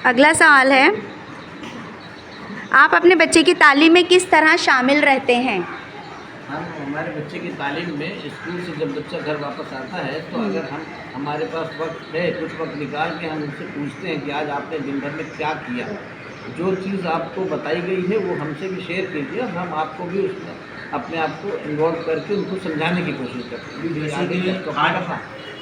अगला सवाल है, आप अपने बच्चे की तालीम में किस तरह शामिल रहते हैं? हम हमारे बच्चे की तालीम में स्कूल से जब बच्चा घर वापस आता है तो अगर हमारे पास वक्त है, कुछ वक्त निकाल के हम उनसे पूछते हैं कि आज आपने दिन भर में क्या किया। जो चीज़ आपको बताई गई है वो हमसे भी शेयर कीजिए, हम आपको भी उसमें अपने आप को इन्वॉल्व करके उनको समझाने की कोशिश करते हैं। जैसे कि आज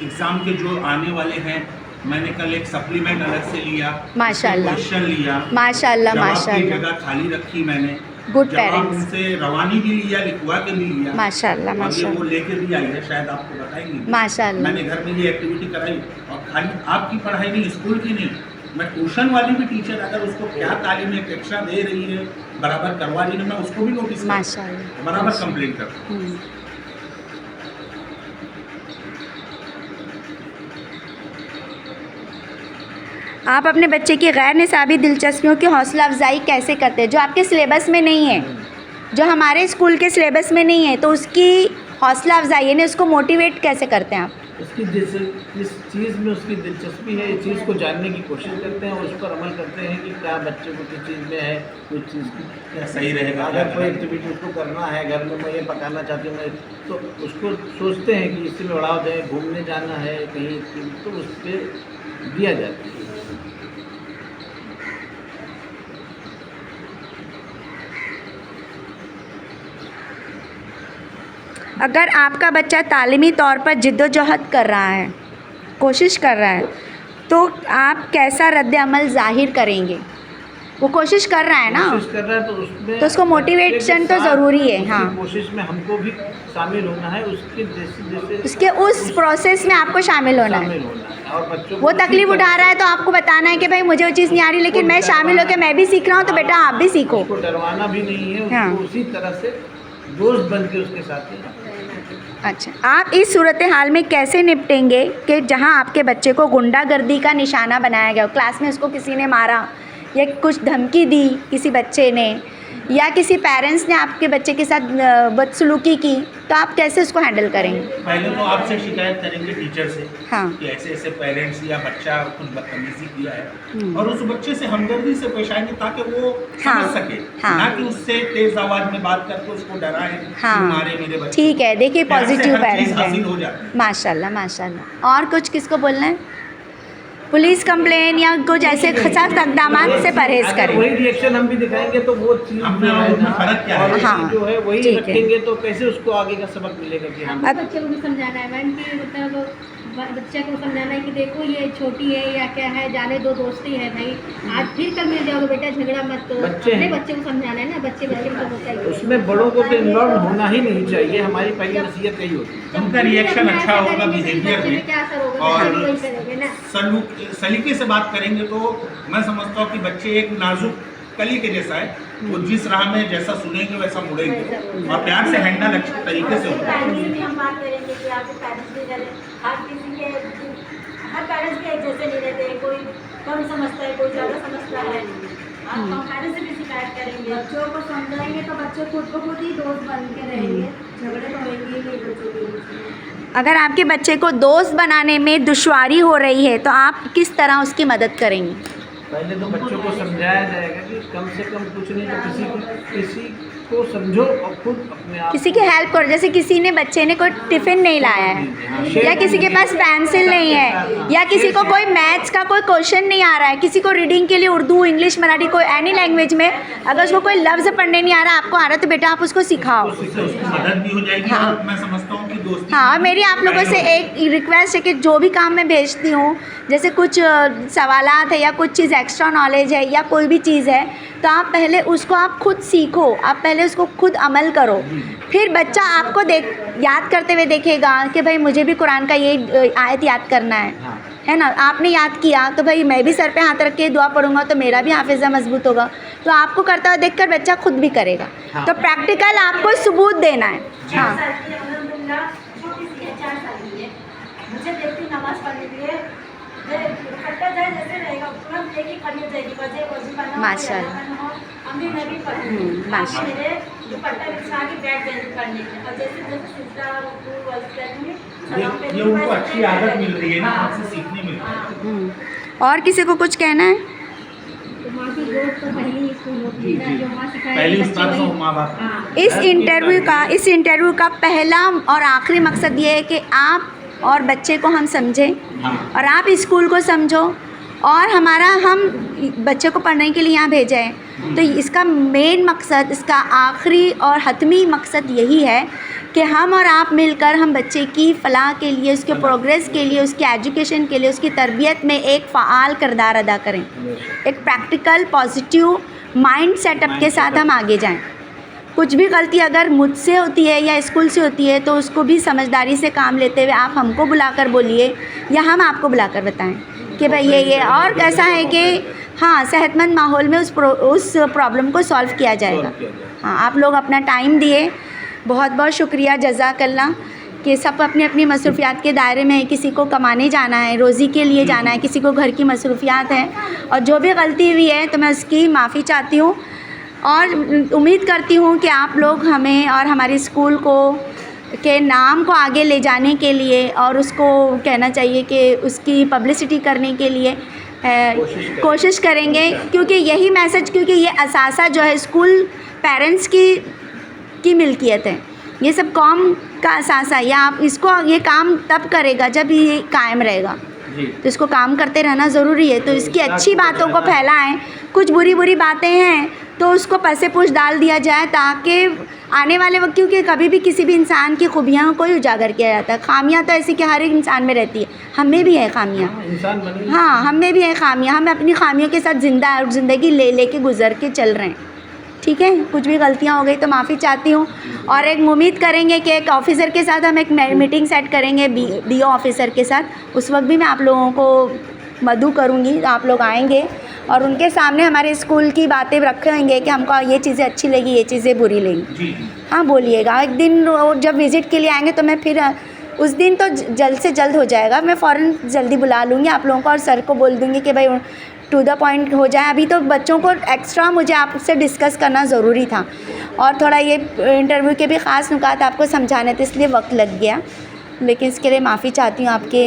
एग्ज़ाम के जो आने वाले हैं, मैंने कल एक सप्लीमेंट अलग से लिया, माशाल्लाह क्वेश्चन लिया, माशाल्लाह जवाब की माशाल्लाह, जगह खाली रखी मैंने, गुड जवाब पेरेंट्स, उनसे रवानी भी लिया, लिखवा के भी लिया, माशाल्लाह और ये वो माशाल्लाह लेके भी आई है, शायद आपको बताएंगे। माशाल्लाह। मैंने घर में ये एक्टिविटी कराई, और खाली आपकी पढ़ाई नहीं, स्कूल की नहीं, मैं ट्यूशन वाली भी टीचर अगर उसको क्या तालीम एक एक्स्ट्रा दे रही है, बराबर करवा रही है, मैं उसको भी नोटिस माशाल्लाह बराबर कंप्लेंट करता हूँ। आप अपने बच्चे की गैर निसाबी दिलचस्पियों की हौसला अफजाई कैसे करते हैं? जो आपके सिलेबस में नहीं है, जो हमारे स्कूल के सिलेबस में नहीं है, तो उसकी हौसला अफजाई यानी उसको मोटिवेट कैसे करते हैं आप? उसकी जिस चीज़ में उसकी दिलचस्पी है, इस चीज़ को जानने की कोशिश करते हैं और उस पर अमल करते हैं कि क्या बच्चे को किस चीज़ में है, कुछ चीज़ की क्या सही रहेगा, अगर कोई एक्टिविटी उसको करना है, घर में मैं ये पकाना चाहती हूँ मैं, तो उसको सोचते हैं कि इससे में उड़ाव जाए, घूमने जाना है कहीं, तो उस पर दिया जाता है। अगर आपका बच्चा तालीमी तौर पर जिद्दोजहद कर रहा है, कोशिश कर रहा है, तो आप कैसा रद्द-ए-अमल ज़ाहिर करेंगे? वो कोशिश कर रहा है ना, कोशिश कर रहा है तो उसमें तो उसको मोटिवेशन तो ज़रूरी है। हाँ, कोशिश में हमको भी शामिल होना है, उसके जैसे उसके उस प्रोसेस में आपको शामिल होना है। और बच्चों वो तकलीफ़ उठा रहा है तो आपको बताना है कि भाई मुझे वो चीज़ नहीं आ रही, लेकिन मैं शामिल होकर मैं भी सीख रहा हूँ, तो बेटा आप भी सीखो। उसको डरवाना भी नहीं है, हाँ। उसको उसी तरह से दोस्त बन के उसके साथ ही। अच्छा, आप इस सूरत हाल में कैसे निपटेंगे कि जहां आपके बच्चे को गुंडागर्दी का निशाना बनाया गया हो, क्लास में उसको किसी ने मारा या कुछ धमकी दी किसी बच्चे ने, या किसी पेरेंट्स ने आपके बच्चे के साथ बदसलूकी की, तो आप कैसे उसको हैंडल करेंगे? पहले तो आपसे शिकायत करेंगे टीचर से, हाँ। कि ऐसे ऐसे पेरेंट्स या बच्चा कुछ बदतमीजी किया है, और उस बच्चे से हमदर्दी से पेश आएंगे ताकि वो हाँ। समझ सके, हाँ। ना कि उससे तेज आवाज में बात करके उसको डराए, हाँ। मारे मेरे बच्चे। ठीक है, देखिए प्यार से पॉजिटिव हर चीज़ पेरेंट्स हासिल हो हैं। जाती है। माशाल्लाह माशाल्लाह। और कुछ किसको बोलना है? पुलिस कंप्लेन या कुछ ऐसे सख्त इक़दाम से परहेज़ अगर करें। वही रिएक्शन हम भी दिखाएंगे तो वो चीज़ अपने जो और है उसमें ना, फर्क क्या है? और हाँ, जो है वही ठीक है। रखेंगे तो कैसे उसको आगे का सबक मिलेगा कि हम अब- बच्चे को भी समझाना है मैम कि मतलब बच्चे को समझाना है कि देखो ये छोटी है या क्या है, जाने दो, दोस्ती है भाई, आज फिर कल मिल जाओगे बेटा, झगड़ा मत। बच्चे अपने हैं। बच्चे को समझाना है ना, बच्चे को तो होता ही है। उसमें बड़ों को तो इन्वॉल्व होना ही नहीं चाहिए, हमारी पहली नसीहत यही होती है। उनका रिएक्शन अच्छा होगा करेंगे तो बिहेवियर बच्चे में, क्या असर होगा, और बच्चे भी वही करेंगे ना। सलीके से बात करेंगे तो मैं समझता हूँ कि बच्चे एक नाजुक कली के जैसा है, वो जिस राह में जैसा सुनेंगे वैसा मुड़ेंगे, और प्यार से हैंडल अच्छे तरीके से होता है। पेरेंट्स से भी हम बात करेंगे कि आपके पेरेंट्स भी जैसे हर पेरेंट्स के एक जैसे नहीं रहते, कोई कम समझता है, कोई ज़्यादा समझता है। हम पेरेंट्स से भी शिकायत करेंगे, बच्चों को समझाएंगे तो बच्चे खुद को खुद ही दोस्त बन के रहेंगे, झगड़े तो होंगे ही नहीं बच्चों के बीच। अगर आपके बच्चे को दोस्त बनाने में दुश्वारी हो रही है तो आप किस तरह उसकी मदद करेंगे? पहले तो बच्चों को समझाया जाएगा कि कम से कम कुछ नहीं तो किसी को समझो और खुद अपने आप किसी की हेल्प करो। जैसे किसी ने बच्चे ने कोई टिफ़िन नहीं लाया है, या किसी के पास पेंसिल नहीं है, या किसी को कोई मैथ्स का कोई क्वेश्चन नहीं आ रहा है, किसी को रीडिंग के लिए उर्दू, इंग्लिश, मराठी, कोई एनी लैंग्वेज में अगर उसको कोई लफ्ज़ पढ़ने नहीं आ रहा, आपको आ रहा है, तो बेटा आप उसको सिखाओ। उससे उसकी मदद भी हो जाएगी, हाँ। और मैं समझता हूँ कि दोस्ती। हाँ, और मेरी आप लोगों से एक रिक्वेस्ट है कि जो भी काम मैं भेजती हूँ, जैसे कुछ सवालात है या कुछ चीज़ एक्स्ट्रा नॉलेज है या कोई भी चीज़ है, तो आप पहले उसको आप खुद सीखो, आप पहले उसको खुद अमल करो, फिर बच्चा आपको याद करते हुए देखेगा कि भाई मुझे भी कुरान का ये आयत याद करना है ना। आपने याद किया तो भाई मैं भी सर पे हाथ रख के दुआ पढ़ूंगा तो मेरा भी हाफिज़ा मजबूत होगा, तो आपको करता हुआ देखकर बच्चा खुद भी करेगा। तो प्रैक्टिकल आपको सबूत देना है। हाँ, छोटी सी है, 4 साल की है, मुझे देखती नमाज पढ़ने के लिए इकट्ठा जाए जैसे रहेगा, तुरंत एक ही खड़ी हो जाएगी, बजे वजू करना, माशाल्लाह। अम्मी मैं भी पढ़ूंगी, माशाल्लाह। मेरे दुपट्टा बिछा के बैठ जाएंगे पढ़ने के, और जैसे जैसे सिजदा रुकू वजू करूंगी, ये उनको अच्छी आदत मिल रही है ना, आपसे सीखने मिल रही है। और किसी को कुछ कहना है? रोज तो पहली स्कूल होती है ना, जो वहाँ सिखाया पहली बच्चे उस्ताद तो वही- माँ बाप। हाँ। इस इंटरव्यू का पहला और आखिरी मकसद ये है कि आप और बच्चे को हम समझें हाँ। और आप स्कूल को समझो और हम बच्चे को पढ़ने के लिए यहाँ भेजा है। तो इसका मेन मकसद, इसका आखिरी और हतमी मकसद यही है कि हम और आप मिलकर हम बच्चे की फ़लाह के लिए, उसके प्रोग्रेस के लिए, उसकी एजुकेशन के लिए, उसकी तरबियत में एक फ़ाल किरदार अदा करें, एक प्रैक्टिकल पॉजिटिव माइंड सेटअप के साथ हम आगे जाएं। कुछ भी गलती अगर मुझसे होती है या स्कूल से होती है तो उसको भी समझदारी से काम लेते हुए आप हमको बुलाकर बोलिए या हम आपको बुलाकर बताएं कि भाई ये और कैसा है कि हाँ, सेहतमंद माहौल में उस प्रॉब्लम को सॉल्व किया जाएगा। हाँ, आप लोग अपना टाइम दिए, बहुत बहुत शुक्रिया, जज़ाकल्लाह। कि सब अपनी अपनी मसरूफियात के दायरे में है, किसी को कमाने जाना है, रोज़ी के लिए जाना है, किसी को घर की मसरूफियात है, और जो भी गलती हुई है तो मैं उसकी माफ़ी चाहती हूँ और उम्मीद करती हूँ कि आप लोग हमें और हमारे स्कूल को के नाम को आगे ले जाने के लिए और उसको कहना चाहिए कि उसकी पब्लिसिटी करने के लिए कोशिश करेंगे, क्योंकि यही मैसेज, क्योंकि ये असासा जो है स्कूल पेरेंट्स की मिल्कियत है, ये सब कौम का असासा, या आप इसको ये काम तब करेगा जब ये कायम रहेगा। तो इसको काम करते रहना ज़रूरी है। तो इसकी अच्छी बातों को फैलाएं, कुछ बुरी बातें हैं तो उसको पसे पूछ डाल दिया जाए ताकि आने वाले वक्त, क्योंकि कभी भी किसी भी इंसान की खूबियाँ को ही उजागर किया जाता है। खामियाँ तो ऐसी कि हर एक इंसान में रहती है, हम में भी है खामियाँ, इंसान बने। हाँ, हम में भी है खामियाँ, हम अपनी खामियों के साथ ज़िंदा और ज़िंदगी ले के गुजर के चल रहे हैं। ठीक है, कुछ भी गलतियाँ हो गई तो माफ़ी चाहती हूँ और एक उम्मीद करेंगे कि एक ऑफ़िसर के साथ हम एक मीटिंग सेट करेंगे, BO ऑफ़िसर के साथ। उस वक्त भी मैं आप लोगों को मदऊ करूँगी, आप लोग आएंगे और उनके सामने हमारे स्कूल की बातें रखेंगे कि हमको ये चीज़ें अच्छी लगी, ये चीज़ें बुरी लगी। हाँ, बोलिएगा। एक दिन जब विज़िट के लिए आएंगे तो मैं फिर उस दिन तो जल्द से जल्द हो जाएगा, मैं फ़ौरन जल्दी बुला लूँगी आप लोगों को और सर को बोल दूँगी कि भाई टू द पॉइंट हो जाए। अभी तो बच्चों को एक्स्ट्रा मुझे आपसे डिस्कस करना ज़रूरी था और थोड़ा ये इंटरव्यू के भी ख़ास नुकात आपको समझाने थे, इसलिए वक्त लग गया, लेकिन इसके लिए माफ़ी चाहती हूँ आपके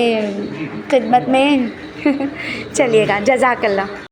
खिदमत में। चलिएगा, जज़ाकल्लाह।